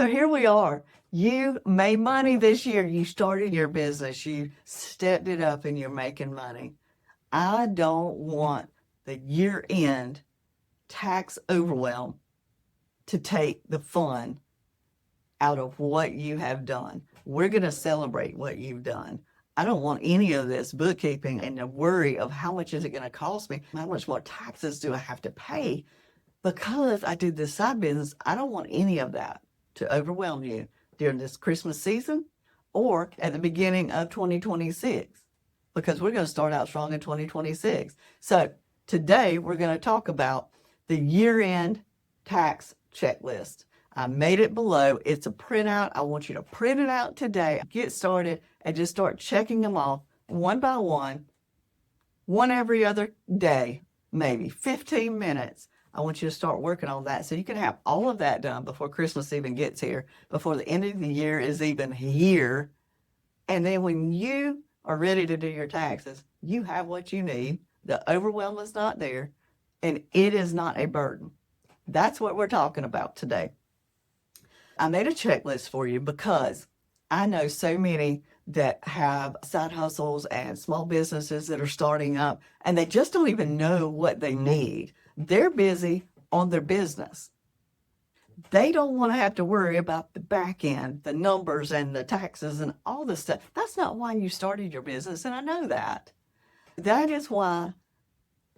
So here we are. You made money this year. You started your business. You stepped it up and you're making money. I don't want the year-end tax overwhelm to take the fun out of what you have done. We're going to celebrate what you've done. I don't want any of this bookkeeping and the worry of how much is it going to cost me? How much more taxes do I have to pay? Because I do this side business, I don't want any of that to overwhelm you during this Christmas season or at the beginning of 2026, because we're going to start out strong in 2026. So today we're going to talk about the year-end tax checklist. I made it below. It's a printout. I want you to print it out today. Get started and just start checking them off one by one every other day, maybe 15 minutes. I want you to start working on that so you can have all of that done before Christmas even gets here, before the end of the year is even here. And then when you are ready to do your taxes, you have what you need. The overwhelm is not there, and it is not a burden. That's what we're talking about today. I made a checklist for you because I know so many that have side hustles and small businesses that are starting up, and they just don't even know what they need. They're busy on their business. They don't want to have to worry about the back end, the numbers and the taxes and all this stuff. That's not why you started your business, and I know that. That is why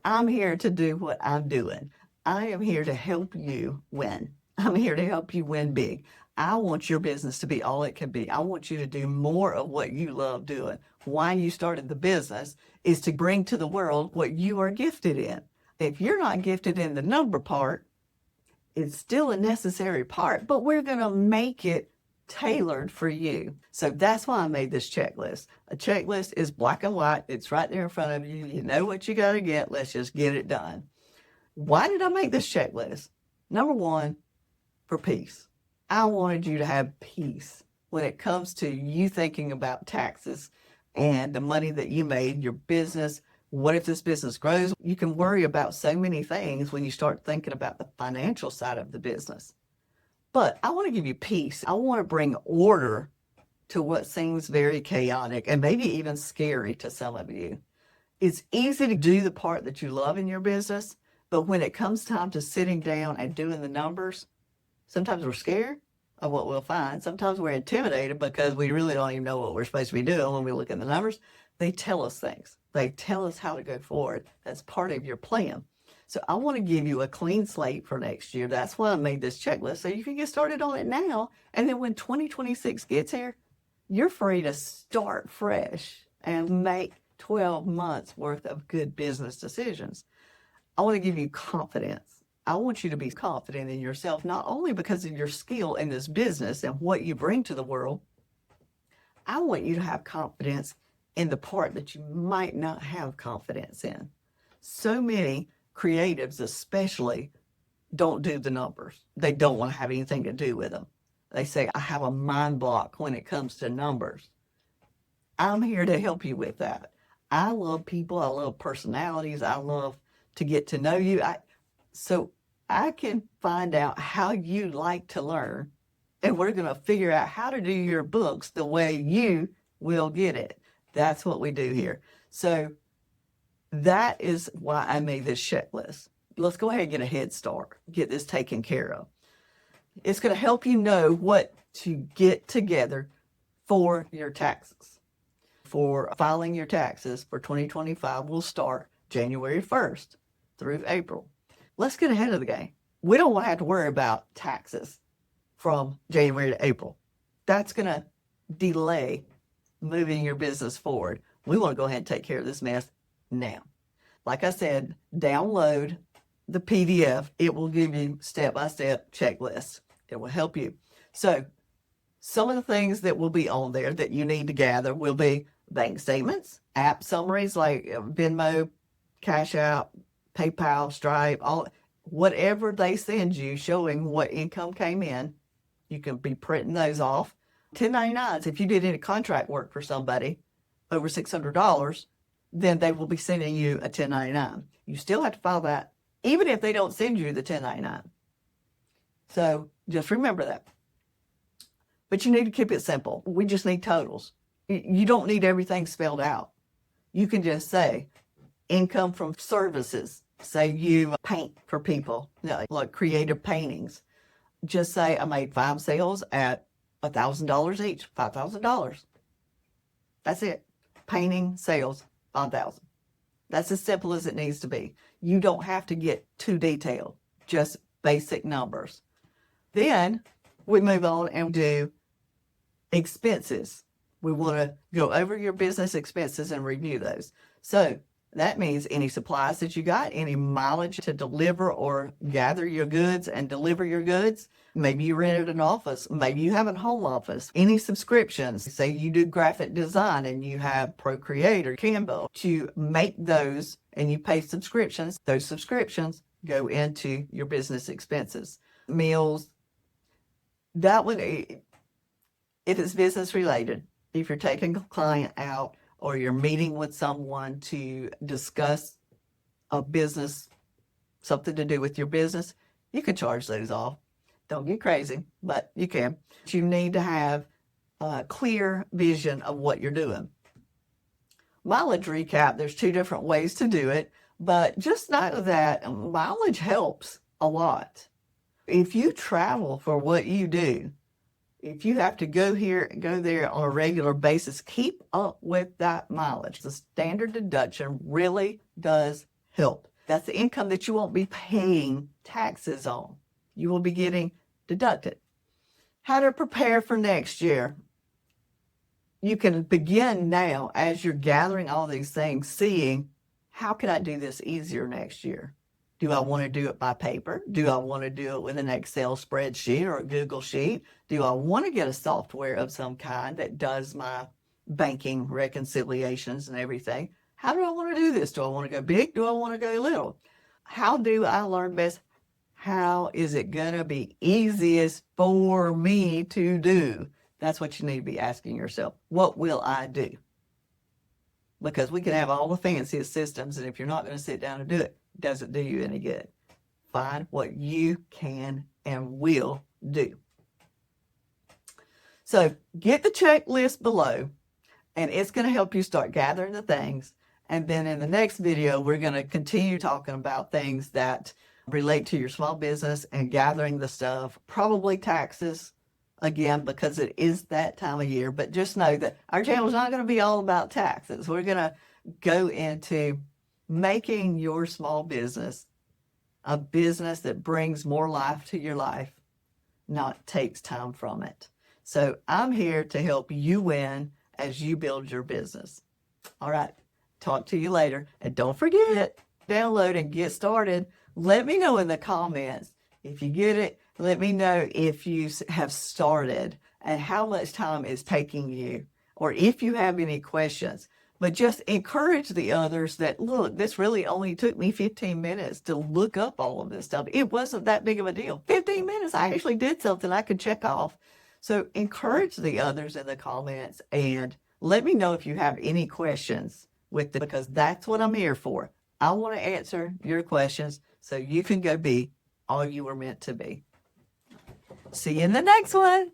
I'm here to do what I'm doing. I am here to help you win. I'm here to help you win big. I want your business to be all it can be. I want you to do more of what you love doing. Why you started the business is to bring to the world what you are gifted in. If you're not gifted in the number part, it's still a necessary part, but we're going to make it tailored for you. So that's why I made this checklist. A checklist is black and white. It's right there in front of you. You know what you got to get. Let's just get it done. Why did I make this checklist? Number one, for peace. I wanted you to have peace when it comes to you thinking about taxes and the money that you made, your business. What if this business grows? You can worry about so many things when you start thinking about the financial side of the business. But I want to give you peace. I want to bring order to what seems very chaotic and maybe even scary to some of you. It's easy to do the part that you love in your business, but when it comes time to sitting down and doing the numbers, sometimes we're scared of what we'll find. Sometimes we're intimidated because we really don't even know what we're supposed to be doing when we look at the numbers. They tell us things. They tell us how to go forward. That's part of your plan. So I want to give you a clean slate for next year. That's why I made this checklist, so you can get started on it now. And then when 2026 gets here, you're free to start fresh and make 12 months worth of good business decisions. I want to give you confidence. I want you to be confident in yourself, not only because of your skill in this business and what you bring to the world. I want you to have confidence in the part that you might not have confidence in. So many creatives especially don't do the numbers. They don't want to have anything to do with them. They say, I have a mind block when it comes to numbers. I'm here to help you with that. I love people. I love personalities. I love to get to know you. So I can find out how you like to learn, and we're going to figure out how to do your books the way you will get it. That's what we do here. So that is why I made this checklist. Let's go ahead and get a head start, get this taken care of. It's going to help you know what to get together for your taxes. For filing your taxes for 2025 will start January 1st through April. Let's get ahead of the game. We don't want to have to worry about taxes from January to April. That's going to delay moving your business forward. We want to go ahead and take care of this mess now. Like I said, download the PDF. It will give you step-by-step checklists. It will help you. So some of the things that will be on there that you need to gather will be bank statements, app summaries like Venmo, Cash App, PayPal, Stripe, whatever they send you showing what income came in. You can be printing those off. 1099s, if you did any contract work for somebody over $600, then they will be sending you a 1099. You still have to file that, even if they don't send you the 1099. So just remember that. but you need to keep it simple. We just need totals. You don't need everything spelled out. You can just say income from services. Say you paint for people, like creative paintings. Just say I made 5 sales at $1,000 each, $5,000. That's it. Painting sales, 5,000. That's as simple as it needs to be. You don't have to get too detailed, just basic numbers. Then we move on and do expenses. We want to go over your business expenses and review those. So that means any supplies that you got, any mileage to deliver or gather your goods and deliver your goods. Maybe you rented an office. Maybe you have a home office. Any subscriptions. Say you do graphic design and you have Procreate or Canva to make those and you pay subscriptions. Those subscriptions go into your business expenses. Meals. That would, if it's business related, if you're taking a client out, or you're meeting with someone to discuss a business, something to do with your business, you can charge those off. Don't get crazy, but you can. You need to have a clear vision of what you're doing. Mileage recap, there's 2 different ways to do it, but just know that mileage helps a lot. If you travel for what you do, if you have to go here and go there on a regular basis, keep up with that mileage. The standard deduction really does help. That's the income that you won't be paying taxes on. You will be getting deducted. How to prepare for next year. You can begin now as you're gathering all these things, seeing how can I do this easier next year? Do I want to do it by paper? Do I want to do it with an Excel spreadsheet or a Google sheet? Do I want to get a software of some kind that does my banking reconciliations and everything? How do I want to do this? Do I want to go big? Do I want to go little? How do I learn best? How is it going to be easiest for me to do? That's what you need to be asking yourself. What will I do? Because we can have all the fanciest systems, and if you're not going to sit down and do it, it doesn't do you any good. Find what you can and will do. So get the checklist below, and it's going to help you start gathering the things. And then in the next video, we're going to continue talking about things that relate to your small business and gathering the stuff, probably taxes, again, because it is that time of year. But just know that our channel is not going to be all about taxes. We're going to go into making your small business a business that brings more life to your life, not takes time from it. So I'm here to help you win as you build your business. All right. Talk to you later. And don't forget, download and get started. Let me know in the comments if you get it. Let me know if you have started and how much time it's taking you, or if you have any questions. But just encourage the others that, look, this really only took me 15 minutes to look up all of this stuff. It wasn't that big of a deal. 15 minutes, I actually did something I could check off. So encourage the others in the comments and let me know if you have any questions with it, because that's what I'm here for. I want to answer your questions so you can go be all you were meant to be. See you in the next one.